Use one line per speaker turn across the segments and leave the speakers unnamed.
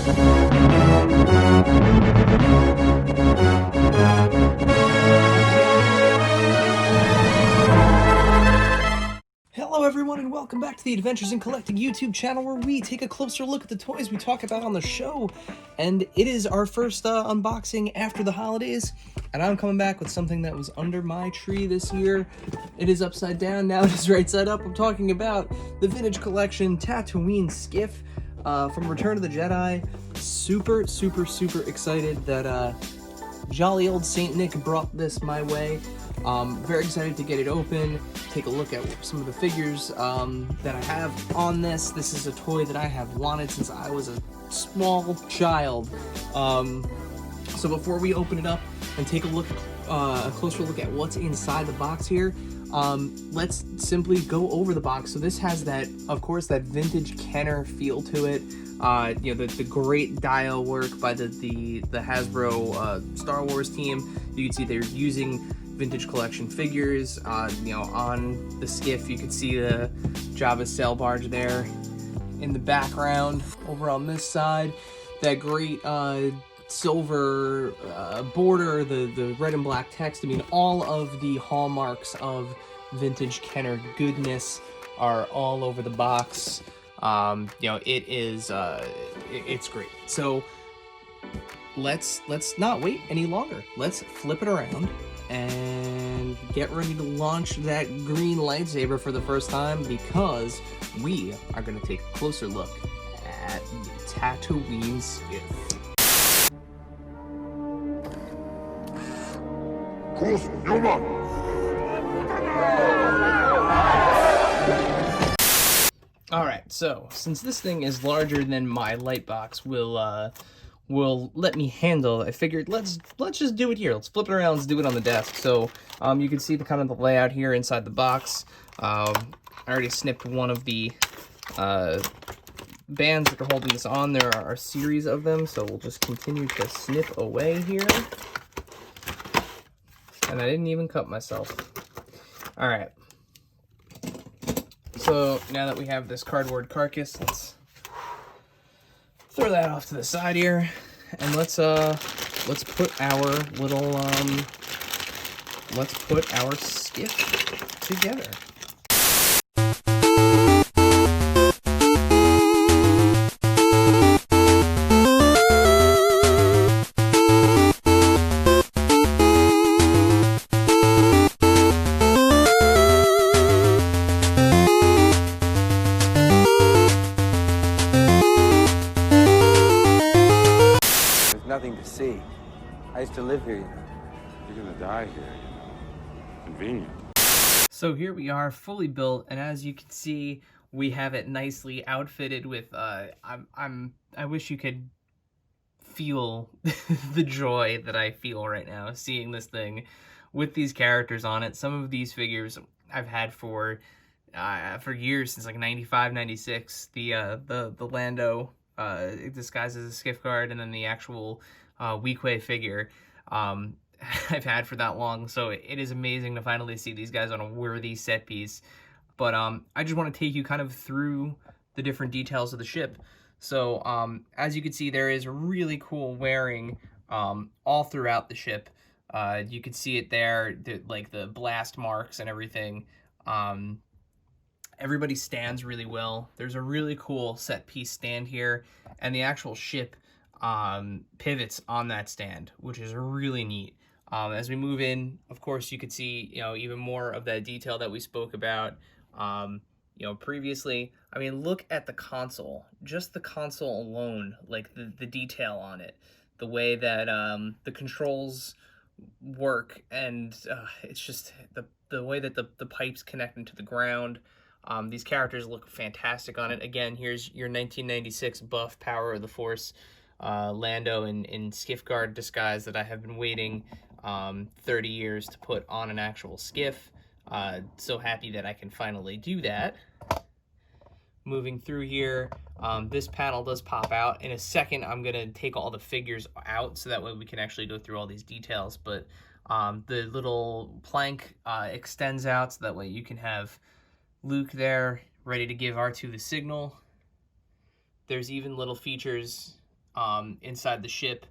Hello everyone and welcome back to the Adventures in Collecting YouTube channel, where we take a closer look at the toys we talk about on the show. And it is our first unboxing after the holidays, and I'm coming back with something that was under my tree this year. It is upside down, now it is right side up. I'm talking about the Vintage Collection Tatooine Skiff from Return of the Jedi. Super excited that jolly old Saint Nick brought this my way. Very excited to get it open, take a look at some of the figures that I have on this. This is a toy that I have wanted since I was a small child. So before we open it up and take a closer look at what's inside the box here, let's simply go over the box. So this has that, of course, that vintage Kenner feel to it. You know, the great dial work by the Hasbro Star Wars team. You can see they're using Vintage Collection figures. You know, on the skiff you can see the Jabba sail barge there in the background. Over on this side, that great silver border, the red and black text. I mean, all of the hallmarks of vintage Kenner goodness are all over the box. You know, it is it's great. So let's not wait any longer. Let's flip it around and get ready to launch that green lightsaber for the first time, because we are going to take a closer look at the Tatooine Skiff. Alright, so since this thing is larger than my light box will let me handle, I figured let's just do it here. Let's flip it around, let's do it on the desk. So you can see the kind of the layout here inside the box. I already snipped one of the bands that are holding this on. There are a series of them, so we'll just continue to snip away here. And I didn't even cut myself. Alright. So now that we have this cardboard carcass, let's throw that off to the side here, and let's put our little let's put our skiff together.
Nothing to see. I used to live here, you know.
You're gonna die here, you know. Convenient.
So here we are, fully built, and as you can see, we have it nicely outfitted with I wish you could feel the joy that I feel right now seeing this thing with these characters on it. Some of these figures I've had for years, since like 95, 96. The Lando disguised as a skiff guard, and then the actual Weequay figure I've had for that long. So it is amazing to finally see these guys on a worthy set piece. But I just want to take you kind of through the different details of the ship. So as you can see, there is really cool wearing all throughout the ship. You can see it there, like the blast marks and everything. Everybody stands really well. There's a really cool set piece stand here, and the actual ship pivots on that stand, which is really neat. As we move in, of course, you could see, you know, even more of that detail that we spoke about, you know, previously. I mean, look at the console. Just the console alone, like the detail on it, the way that the controls work, and it's just the way that the pipes connect into the ground. These characters look fantastic on it. Again, here's your 1996 buff Power of the Force Lando in skiff guard disguise that I have been waiting 30 years to put on an actual skiff. So happy that I can finally do that. Moving through here, this panel does pop out. In a second, I'm going to take all the figures out so that way we can actually go through all these details. But the little plank extends out so that way you can have Luke there ready to give R2 the signal. There's even little features inside the ship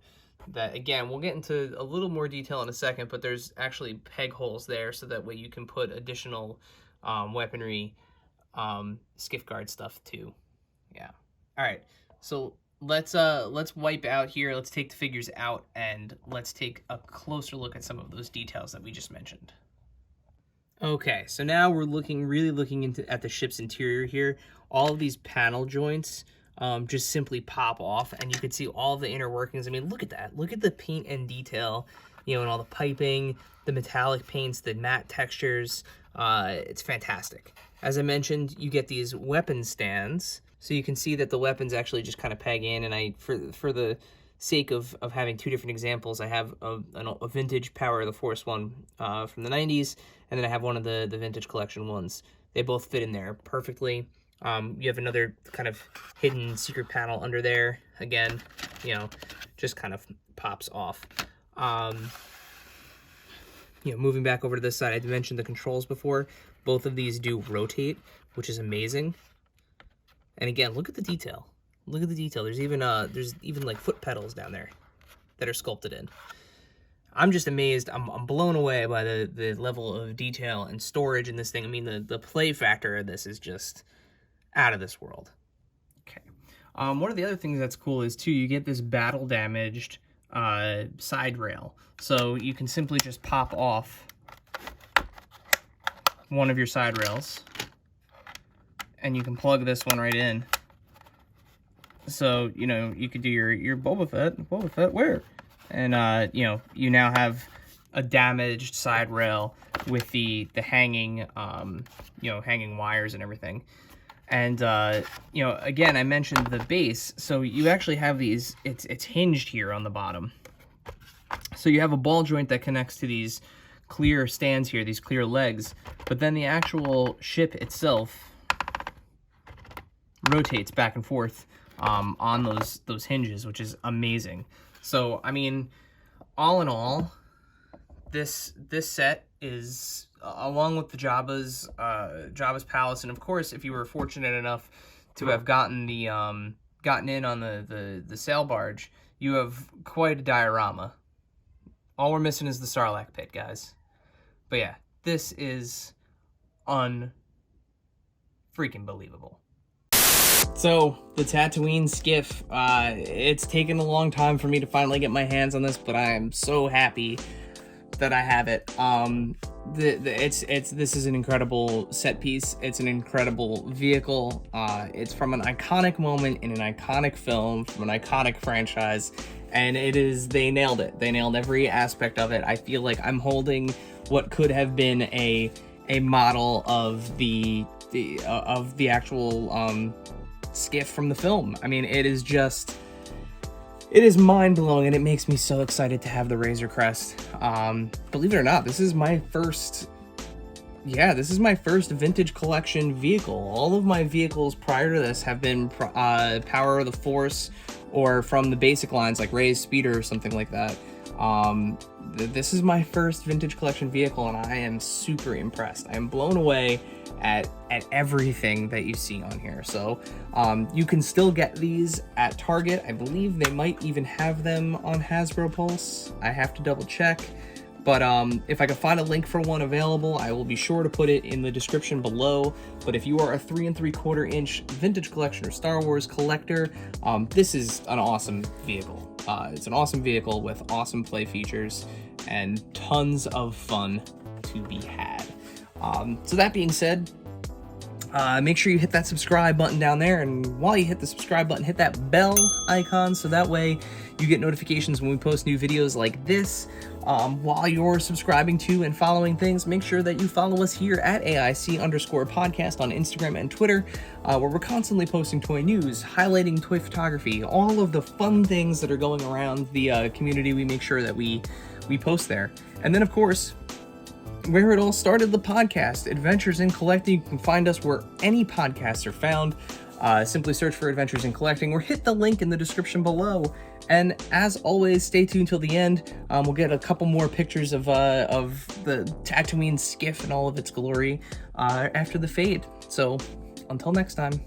that, again, we'll get into a little more detail in a second, but there's actually peg holes there so that way you can put additional weaponry, skiff guard stuff too. Yeah. All right. So let's wipe out here. Let's take the figures out and let's take a closer look at some of those details that we just mentioned. Okay, so now we're really looking at the ship's interior here. All of these panel joints just simply pop off, and you can see all the inner workings. I mean, look at that. Look at the paint and detail, you know, and all the piping, the metallic paints, the matte textures. It's fantastic. As I mentioned, you get these weapon stands, so you can see that the weapons actually just kind of peg in, and for the sake of having two different examples, I have a vintage Power of the Force one from the 90s, and then I have one of the vintage collection ones. They both fit in there perfectly. You have another kind of hidden secret panel under there. Again, you know, just kind of pops off. You know, moving back over to this side, I mentioned the controls before. Both of these do rotate, which is amazing. And again, look at the detail. Look at the detail. There's even like foot pedals down there that are sculpted in. I'm just amazed. I'm blown away by the level of detail and storage in this thing. I mean, the play factor of this is just out of this world. Okay. One of the other things that's cool is too, you get this battle damaged side rail. So you can simply just pop off one of your side rails and you can plug this one right in. So, you know, you could do your Boba Fett, where? And, you know, you now have a damaged side rail with the hanging, you know, hanging wires and everything. And, you know, again, I mentioned the base. So you actually have these, it's hinged here on the bottom. So you have a ball joint that connects to these clear stands here, these clear legs. But then the actual ship itself rotates back and forth on those hinges, which is amazing. So, I mean, all in all, this set is, along with the Jabba's palace, and of course, if you were fortunate enough to have gotten in on the sail barge, you have quite a diorama. All we're missing is the Sarlacc pit, guys. But yeah, this is freaking believable. So, the Tatooine Skiff, it's taken a long time for me to finally get my hands on this, but I am so happy that I have it. This is an incredible set piece. It's an incredible vehicle. It's from an iconic moment in an iconic film, from an iconic franchise, and they nailed it. They nailed every aspect of it. I feel like I'm holding what could have been a model of the actual skiff from the film. I mean, it is mind-blowing, and it makes me so excited to have the Razor Crest. Believe it or not, this is my first vintage collection vehicle. All of my vehicles prior to this have been Power of the Force or from the basic lines like Rey's Speeder or something like that. This is my first vintage collection vehicle, and I am super impressed. I am blown away at everything that you see on here. So you can still get these at Target. I believe they might even have them on Hasbro Pulse. I have to double check. But if I can find a link for one available, I will be sure to put it in the description below. But if you are a 3 3/4 inch vintage collection or Star Wars collector, this is an awesome vehicle. It's an awesome vehicle with awesome play features and tons of fun to be had. So that being said, make sure you hit that subscribe button down there, and while you hit the subscribe button, hit that bell icon so that way you get notifications when we post new videos like this. While you're subscribing to and following things, make sure that you follow us here at AIC_podcast on Instagram and Twitter, where we're constantly posting toy news, highlighting toy photography, all of the fun things that are going around the community. We make sure that we post there. And then, of course, where it all started, the podcast, Adventures in Collecting. You can find us where any podcasts are found. Simply search for Adventures in Collecting or hit the link in the description below. And as always, stay tuned till the end. We'll get a couple more pictures of the Tatooine Skiff and all of its glory after the fade. So until next time.